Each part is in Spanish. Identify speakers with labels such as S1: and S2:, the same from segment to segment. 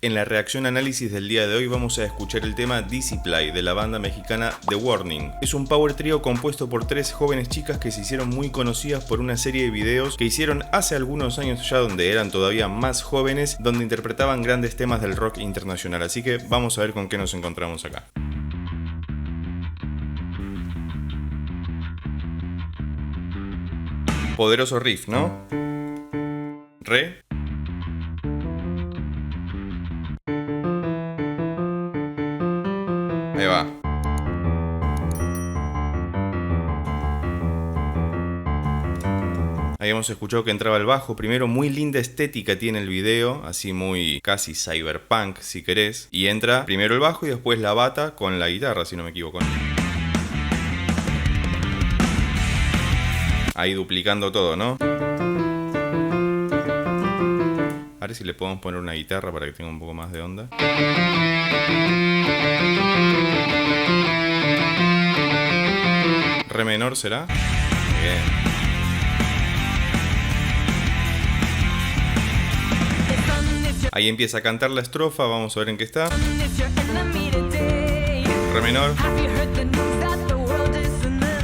S1: En la reacción análisis del día de hoy vamos a escuchar el tema Discipline de la banda mexicana The Warning. Es un power trio compuesto por 3 jóvenes chicas que se hicieron muy conocidas por una serie de videos que hicieron hace algunos años ya, donde eran todavía más jóvenes, donde interpretaban grandes temas del rock internacional. Así que vamos a ver con qué nos encontramos acá. Poderoso riff, ¿no? Re. Ahí va. Habíamos escuchado que entraba el bajo. Primero, muy linda estética tiene el video, así muy casi cyberpunk si querés. Y entra primero el bajo y después la bata con la guitarra, si no me equivoco. Ahí duplicando todo, ¿no? A ver si le podemos poner una guitarra para que tenga un poco más de onda. Re menor será. Bien. Ahí empieza a cantar la estrofa, vamos a ver en qué está. Re menor.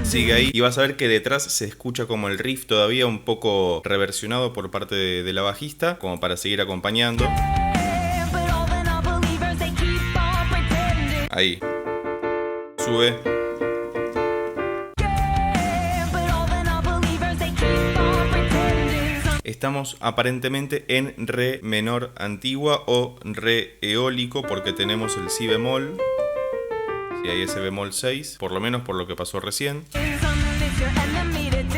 S1: Sigue ahí y vas a ver que detrás se escucha como el riff todavía un poco reversionado por parte de la bajista, como para seguir acompañando. Ahí. Sube. Estamos aparentemente en re menor antigua o re eólico porque tenemos el si bemol. Y ahí ese bemol 6, por lo menos por lo que pasó recién.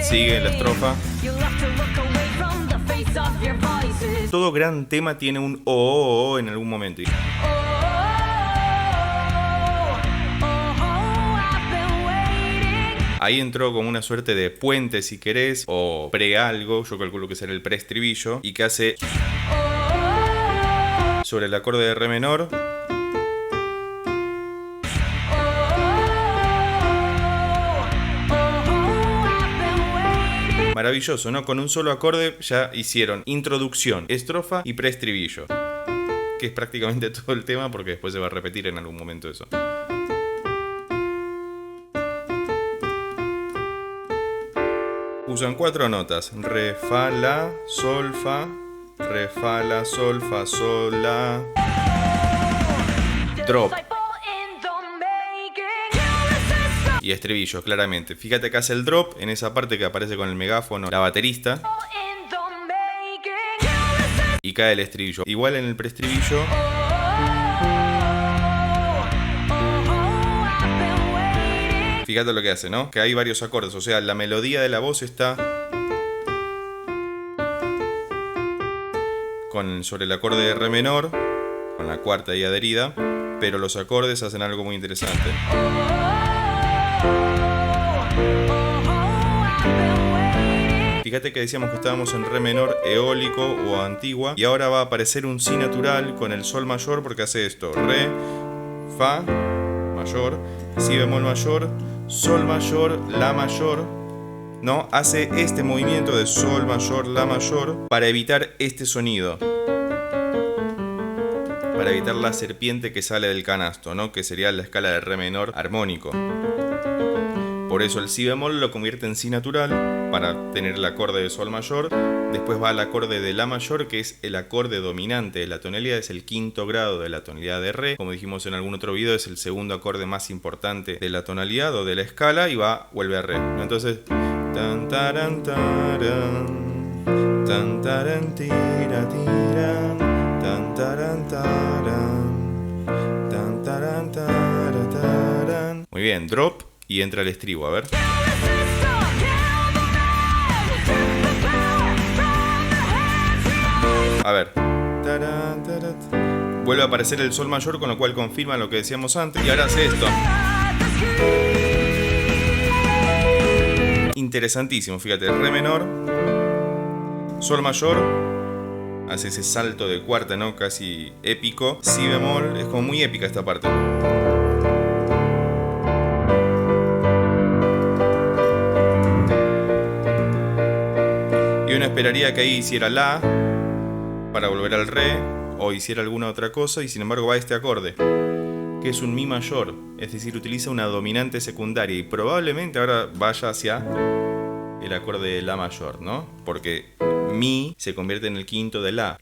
S1: Sigue la estrofa. Todo gran tema tiene un o en algún momento. Ahí entró como una suerte de puente, si querés, o pre-algo, yo calculo que será el pre-estribillo, y que hace sobre el acorde de re menor. Maravilloso, ¿no? Con un solo acorde ya hicieron introducción, estrofa y preestribillo, que es prácticamente todo el tema porque después se va a repetir en algún momento eso. Usan 4 notas: re, fa, la, sol, fa, re, fa, la, sol, fa, sol, la. Drop. Y estribillo, claramente. Fíjate que hace el drop en esa parte que aparece con el megáfono, la baterista. Y cae el estribillo. Igual en el preestribillo. Fíjate lo que hace, ¿no? Que hay varios acordes. O sea, la melodía de la voz está sobre el acorde de re menor, con la cuarta ahí adherida. Pero los acordes hacen algo muy interesante. Fíjate que decíamos que estábamos en re menor eólico o antigua. Y ahora va a aparecer un si natural con el sol mayor porque hace esto. Re, fa mayor, si bemol mayor, sol mayor, la mayor. ¿No? Hace este movimiento de sol mayor, la mayor para evitar este sonido. Para evitar la serpiente que sale del canasto, ¿no? Que sería la escala de re menor armónico. Por eso el si bemol lo convierte en si natural para tener el acorde de sol mayor. Después va al acorde de la mayor, que es el acorde dominante de la tonalidad, es el quinto grado de la tonalidad de re. Como dijimos en algún otro video, es el segundo acorde más importante de la tonalidad o de la escala y vuelve a re. Entonces, tan taran taran, tan taran tira tiran, tan taran taran, tan taran taran. Muy bien, drop. Y entra el estribo, a ver. A ver. Vuelve a aparecer el sol mayor, con lo cual confirma lo que decíamos antes. Y ahora hace esto. Interesantísimo, fíjate. Re menor, sol mayor. Hace ese salto de cuarta, ¿no? Casi épico. Si bemol. Es como muy épica esta parte. Y uno esperaría que ahí hiciera la para volver al re, o hiciera alguna otra cosa, y sin embargo va a este acorde, que es un mi mayor, es decir, utiliza una dominante secundaria, y probablemente ahora vaya hacia el acorde de la mayor, ¿no? Porque mi se convierte en el quinto de la,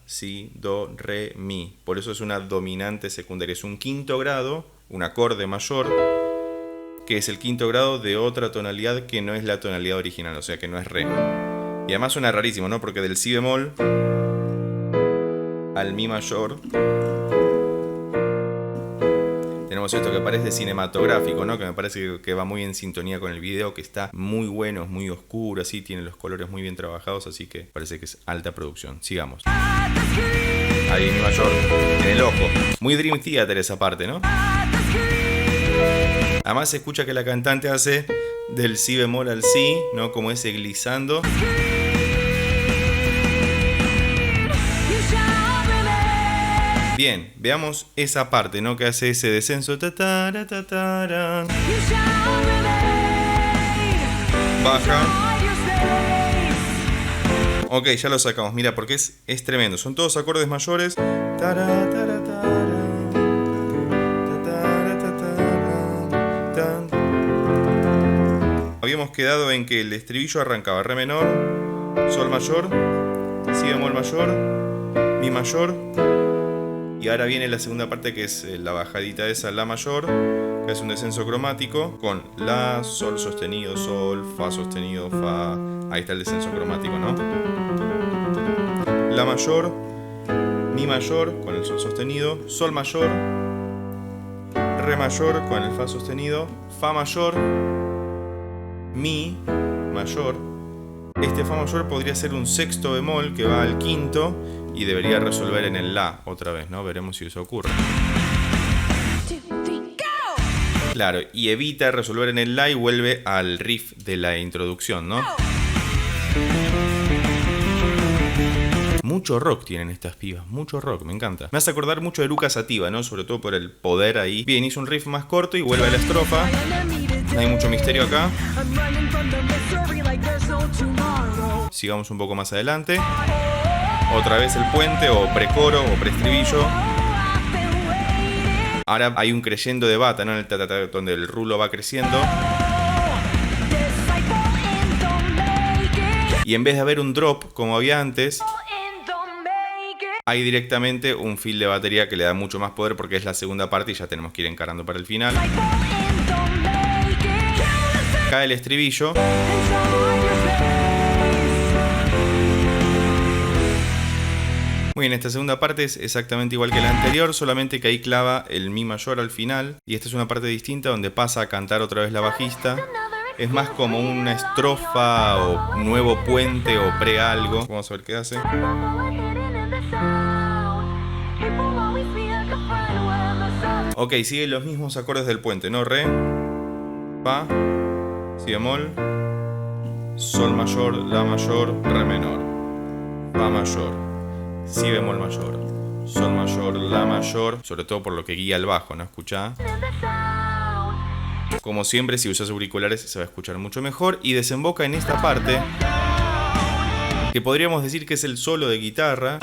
S1: si, do, re, mi. Por eso es una dominante secundaria, es un quinto grado, un acorde mayor, que es el quinto grado de otra tonalidad que no es la tonalidad original, o sea que no es re. Y además suena rarísimo, ¿no? Porque del si bemol al mi mayor tenemos esto que parece cinematográfico, ¿no? Que me parece que va muy en sintonía con el video, que está muy bueno, es muy oscuro, así, tiene los colores muy bien trabajados, así que parece que es alta producción. Sigamos. Ahí mi mayor en el ojo. Muy Dream Theater esa parte, ¿no? Además se escucha que la cantante hace del si bemol al si, ¿no? Como ese glissando. Bien, veamos esa parte, ¿no? Que hace ese descenso. Baja. Ok, ya lo sacamos. Mira, porque es tremendo. Son todos acordes mayores. Habíamos quedado en que el estribillo arrancaba re menor, sol mayor, si bemol mayor, mi mayor. Y ahora viene la segunda parte, que es la bajadita esa, la mayor, que es un descenso cromático con la, sol sostenido, sol, fa sostenido, fa. Ahí está el descenso cromático, ¿no? La mayor, mi mayor con el sol sostenido, sol mayor, re mayor con el fa sostenido, fa mayor, mi mayor. Este fa mayor podría ser un sexto bemol que va al quinto y debería resolver en el la otra vez, ¿no? Veremos si eso ocurre. Claro, y evita resolver en el la y vuelve al riff de la introducción, ¿no? Mucho rock tienen estas pibas, mucho rock, me encanta. Me hace acordar mucho de Luca Sativa, ¿no? Sobre todo por el poder ahí. Bien, hizo un riff más corto y vuelve a la estrofa. No hay mucho misterio acá. Sigamos un poco más adelante. Otra vez el puente, o precoro, o preestribillo. Ahora hay un crescendo de bata, ¿no? En el ta-ta-ta, donde el rulo va creciendo. Y en vez de haber un drop, como había antes, hay directamente un fill de batería que le da mucho más poder, porque es la segunda parte y ya tenemos que ir encarando para el final. Cae el estribillo. Muy bien, esta segunda parte es exactamente igual que la anterior, solamente que ahí clava el mi mayor al final. Y esta es una parte distinta donde pasa a cantar otra vez la bajista. Es más como una estrofa o nuevo puente o pre algo. Vamos a ver qué hace. Ok, sigue los mismos acordes del puente, ¿no? Re, fa, si bemol, sol mayor, la mayor, re menor, fa mayor, si bemol mayor, sol mayor, la mayor, sobre todo por lo que guía el bajo, ¿no? Escuchá. Como siempre, si usas auriculares se va a escuchar mucho mejor. Y desemboca en esta parte, que podríamos decir que es el solo de guitarra,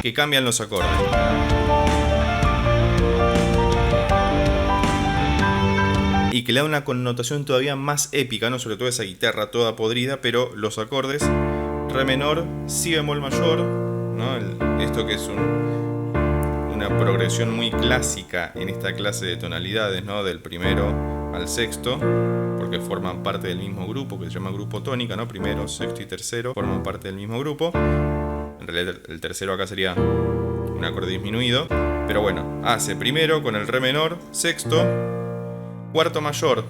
S1: que cambian los acordes. Y que le da una connotación todavía más épica, ¿no? Sobre todo esa guitarra toda podrida, pero los acordes, re menor, si bemol mayor, ¿no? Esto que es una progresión muy clásica en esta clase de tonalidades, ¿no? Del primero al sexto, porque forman parte del mismo grupo, que se llama grupo tónica, ¿no? Primero, sexto y tercero forman parte del mismo grupo. En realidad el tercero acá sería un acorde disminuido, pero bueno, hace primero con el re menor, sexto, cuarto mayor,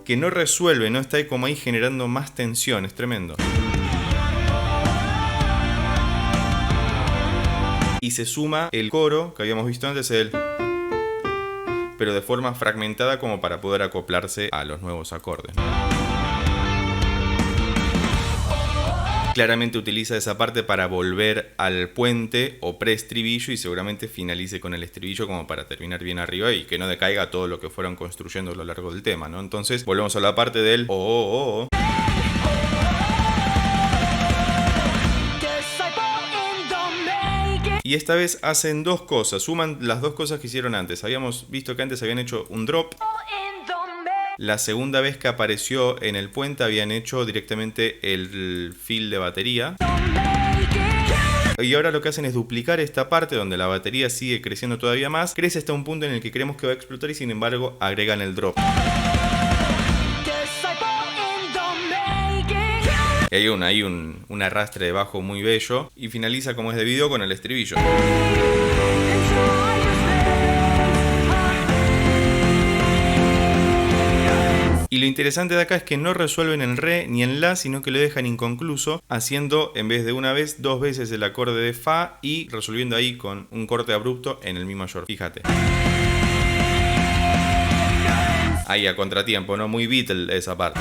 S1: que no resuelve, no está ahí como ahí generando más tensión, es tremendo. Y se suma el coro que habíamos visto antes, pero de forma fragmentada como para poder acoplarse a los nuevos acordes. claramente utiliza esa parte para volver al puente o pre-estribillo y seguramente finalice con el estribillo como para terminar bien arriba y que no decaiga todo lo que fueron construyendo a lo largo del tema, ¿no? Entonces volvemos a la parte del oh, oh, oh. Y esta vez hacen dos cosas, suman las dos cosas que hicieron antes. Habíamos visto que antes habían hecho un drop. La segunda vez que apareció en el puente habían hecho directamente el fill de batería. Y ahora lo que hacen es duplicar esta parte donde la batería sigue creciendo todavía más. Crece hasta un punto en el que creemos que va a explotar y sin embargo agregan el drop. Y hay un arrastre de bajo muy bello y finaliza como es debido con el estribillo. Y lo interesante de acá es que no resuelven en re ni en la, sino que lo dejan inconcluso, haciendo en vez de una vez, dos veces el acorde de fa y resolviendo ahí con un corte abrupto en el mi mayor. Fíjate. Ahí a contratiempo, ¿no? Muy Beatle esa parte.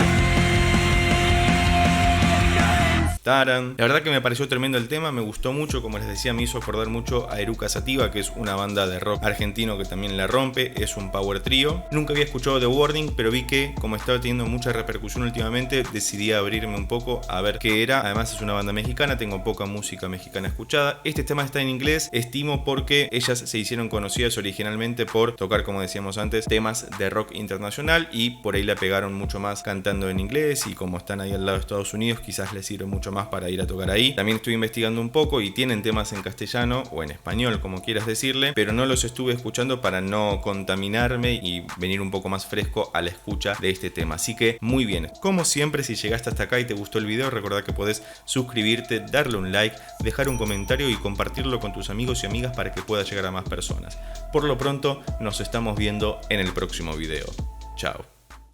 S1: La verdad que me pareció tremendo el tema, me gustó mucho, como les decía, me hizo acordar mucho a Eruca Sativa, que es una banda de rock argentino que también la rompe, es un power trio. Nunca había escuchado The Wording, pero vi que como estaba teniendo mucha repercusión últimamente, decidí abrirme un poco a ver qué era. Además es una banda mexicana, tengo poca música mexicana escuchada. Este tema está en inglés, estimo porque ellas se hicieron conocidas originalmente por tocar, como decíamos antes, temas de rock internacional y por ahí la pegaron mucho más cantando en inglés y como están ahí al lado de Estados Unidos, quizás les sirve mucho más para ir a tocar ahí. También estuve investigando un poco y tienen temas en castellano o en español, como quieras decirle, pero no los estuve escuchando para no contaminarme y venir un poco más fresco a la escucha de este tema. Así que muy bien. Como siempre, si llegaste hasta acá y te gustó el video, recordá que podés suscribirte, darle un like, dejar un comentario y compartirlo con tus amigos y amigas para que pueda llegar a más personas. Por lo pronto, nos estamos viendo en el próximo video. Chao.